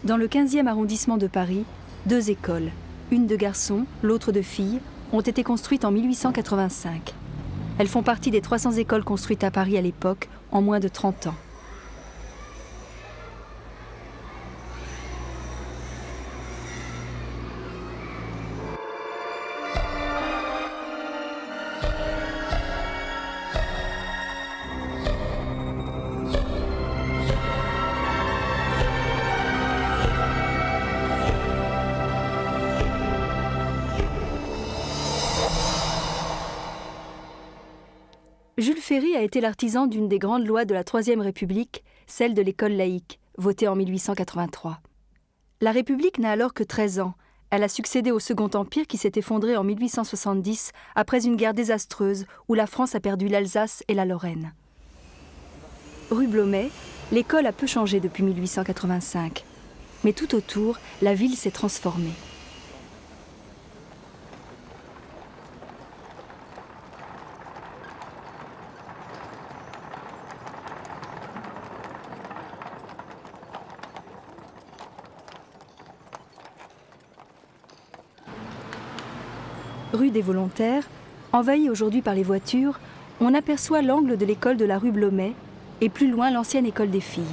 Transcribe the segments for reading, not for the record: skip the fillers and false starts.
Dans le 15e arrondissement de Paris, 2 écoles, une de garçons, l'autre de filles, ont été construites en 1885. Elles font partie des 300 écoles construites à Paris à l'époque, en moins de 30 ans. Jules Ferry a été l'artisan d'une des grandes lois de la Troisième République, celle de l'école laïque, votée en 1883. La République n'a alors que 13 ans. Elle a succédé au Second Empire qui s'est effondré en 1870 après une guerre désastreuse où la France a perdu l'Alsace et la Lorraine. Rue Blomet, l'école a peu changé depuis 1885. Mais tout autour, la ville s'est transformée. Rue des Volontaires, envahie aujourd'hui par les voitures, on aperçoit l'angle de l'école de la rue Blomet et plus loin l'ancienne école des filles.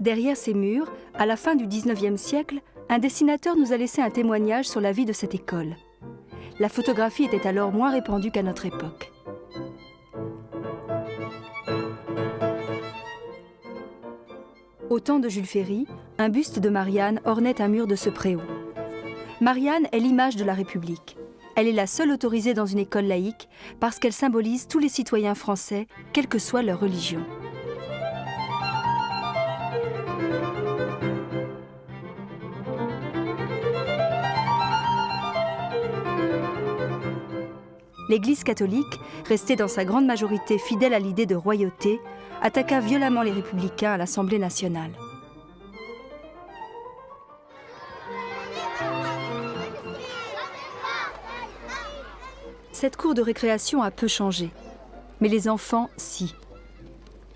Derrière ces murs, à la fin du XIXe siècle, un dessinateur nous a laissé un témoignage sur la vie de cette école. La photographie était alors moins répandue qu'à notre époque. Au temps de Jules Ferry, un buste de Marianne ornait un mur de ce préau. Marianne est l'image de la République. Elle est la seule autorisée dans une école laïque parce qu'elle symbolise tous les citoyens français, quelle que soit leur religion. L'Église catholique, restée dans sa grande majorité fidèle à l'idée de royauté, attaqua violemment les républicains à l'Assemblée nationale. Cette cour de récréation a peu changé, mais les enfants, si.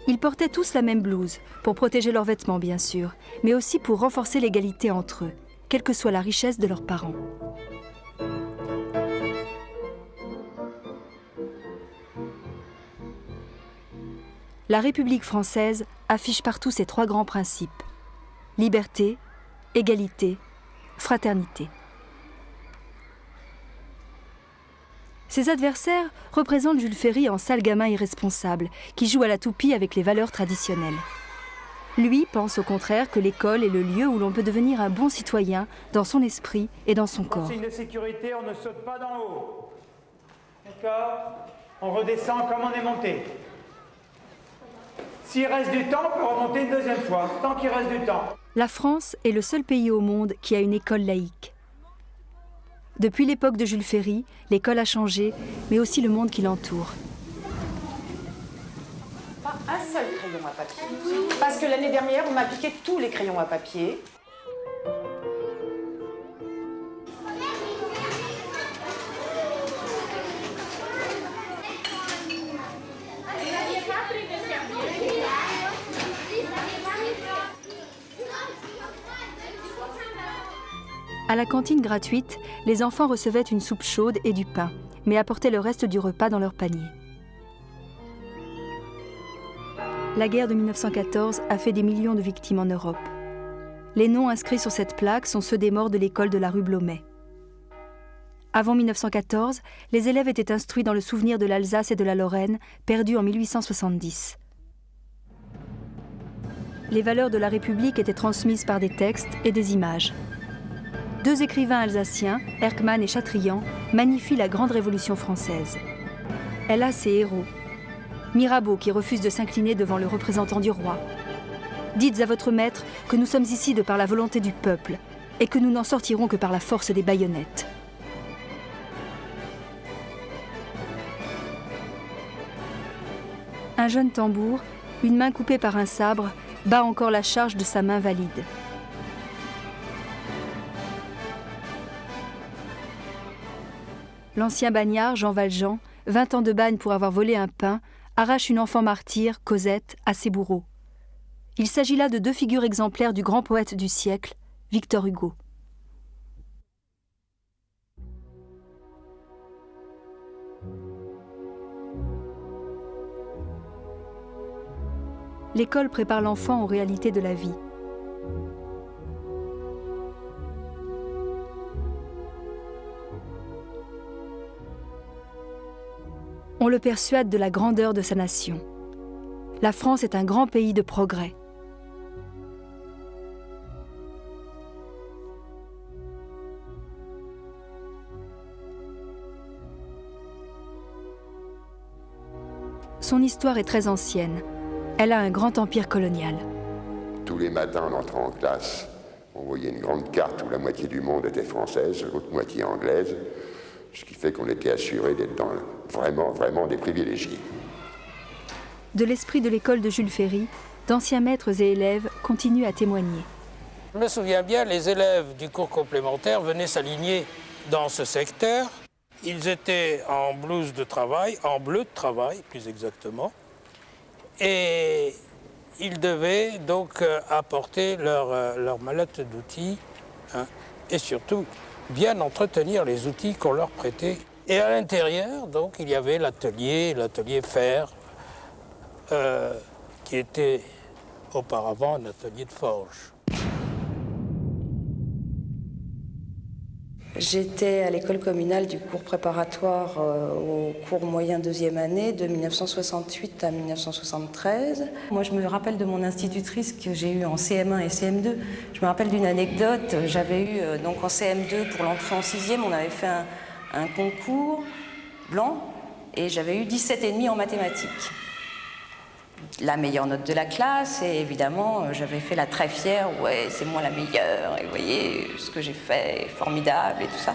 Ils portaient tous la même blouse, pour protéger leurs vêtements bien sûr, mais aussi pour renforcer l'égalité entre eux, quelle que soit la richesse de leurs parents. La République française affiche partout ses 3 grands principes. Liberté, égalité, fraternité. Ses adversaires représentent Jules Ferry en sale gamin irresponsable, qui joue à la toupie avec les valeurs traditionnelles. Lui pense au contraire que l'école est le lieu où l'on peut devenir un bon citoyen dans son esprit et dans son corps. Signe de sécurité, on ne saute pas d'en haut. D'accord ? On redescend comme on est monté. S'il reste du temps, on peut remonter une deuxième fois, tant qu'il reste du temps. La France est le seul pays au monde qui a une école laïque. Depuis l'époque de Jules Ferry, l'école a changé, mais aussi le monde qui l'entoure. Pas un seul crayon à papier. Parce que l'année dernière, on m'a piqué tous les crayons à papier. À la cantine gratuite, les enfants recevaient une soupe chaude et du pain, mais apportaient le reste du repas dans leur panier. La guerre de 1914 a fait des millions de victimes en Europe. Les noms inscrits sur cette plaque sont ceux des morts de l'école de la rue Blomet. Avant 1914, les élèves étaient instruits dans le souvenir de l'Alsace et de la Lorraine, perdus en 1870. Les valeurs de la République étaient transmises par des textes et des images. 2 écrivains alsaciens, Erckmann et Chatrian, magnifient la grande révolution française. Elle a ses héros. Mirabeau qui refuse de s'incliner devant le représentant du roi. Dites à votre maître que nous sommes ici de par la volonté du peuple et que nous n'en sortirons que par la force des baïonnettes. Un jeune tambour, une main coupée par un sabre, bat encore la charge de sa main valide. l'ancien bagnard Jean Valjean, 20 ans de bagne pour avoir volé un pain, arrache une enfant martyre, Cosette, à ses bourreaux. Il s'agit là de 2 figures exemplaires du grand poète du siècle, Victor Hugo. L'école prépare l'enfant aux réalités de la vie. On le persuade de la grandeur de sa nation. La France est un grand pays de progrès. Son histoire est très ancienne. Elle a un grand empire colonial. Tous les matins, en entrant en classe, on voyait une grande carte où la moitié du monde était française, l'autre moitié anglaise, ce qui fait qu'on était assuré d'être dans vraiment des privilégiés. De l'esprit de l'école de Jules Ferry, d'anciens maîtres et élèves continuent à témoigner. Je me souviens bien, les élèves du cours complémentaire venaient s'aligner dans ce secteur. Ils étaient en blouse de travail, en bleu de travail plus exactement, et ils devaient donc apporter leur mallette d'outils, hein, et surtout bien entretenir les outils qu'on leur prêtait. Et à l'intérieur, donc, il y avait l'atelier fer, qui était auparavant un atelier de forge. J'étais à l'école communale du cours préparatoire au cours moyen 2e année de 1968 à 1973. Moi, je me rappelle de mon institutrice que j'ai eue en CM1 et CM2. Je me rappelle d'une anecdote. J'avais eu, donc en CM2, pour l'entrée en 6e, on avait fait un concours blanc et j'avais eu 17,5 en mathématiques. La meilleure note de la classe, et évidemment, j'avais fait la très fière, ouais, c'est moi la meilleure, et vous voyez, ce que j'ai fait est formidable, et tout ça.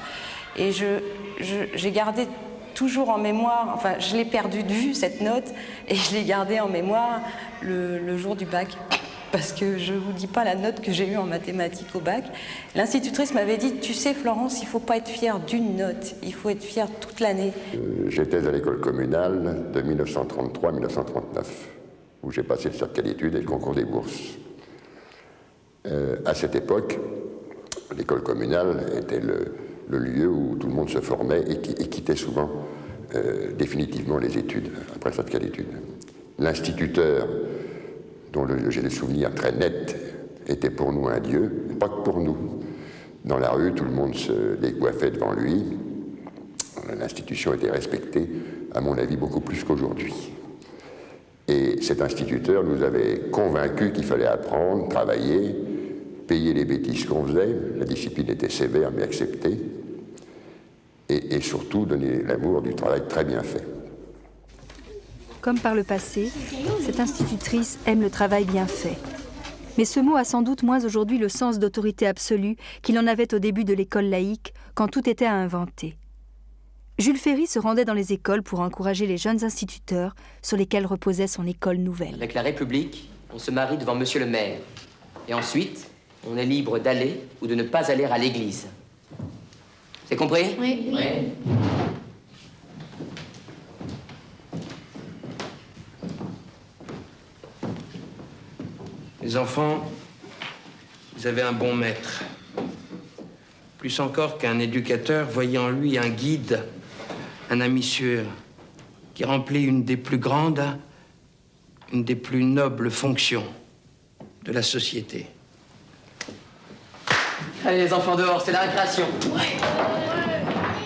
Et j'ai gardé toujours en mémoire, enfin, je l'ai perdue de vue, cette note, et je l'ai gardée en mémoire le jour du bac. Parce que je ne vous dis pas la note que j'ai eue en mathématiques au bac. L'institutrice m'avait dit, tu sais Florence, il ne faut pas être fière d'une note, il faut être fière toute l'année. J'étais à l'école communale de 1933 à 1939. Où j'ai passé le certificat d'études et le concours des bourses. À cette époque, l'école communale était le lieu où tout le monde se formait et quittait souvent définitivement les études, après le certificat d'études. L'instituteur, dont j'ai des souvenirs très nets, était pour nous un dieu, pas que pour nous. Dans la rue, tout le monde se décoiffait devant lui. L'institution était respectée, à mon avis, beaucoup plus qu'aujourd'hui. Et cet instituteur nous avait convaincus qu'il fallait apprendre, travailler, payer les bêtises qu'on faisait. La discipline était sévère mais acceptée. Et surtout donner l'amour du travail très bien fait. Comme par le passé, cette institutrice aime le travail bien fait. Mais ce mot a sans doute moins aujourd'hui le sens d'autorité absolue qu'il en avait au début de l'école laïque, quand tout était à inventer. Jules Ferry se rendait dans les écoles pour encourager les jeunes instituteurs sur lesquels reposait son école nouvelle. Avec la République, on se marie devant monsieur le maire. Et ensuite, on est libre d'aller ou de ne pas aller à l'église. C'est compris? Oui. Oui. Les enfants, vous avez un bon maître. Plus encore qu'un éducateur, voyez en lui un guide, un ami sûr, qui remplit une des plus grandes, une des plus nobles fonctions de la société. Allez les enfants dehors, c'est la récréation. Ouais.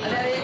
Allez, allez.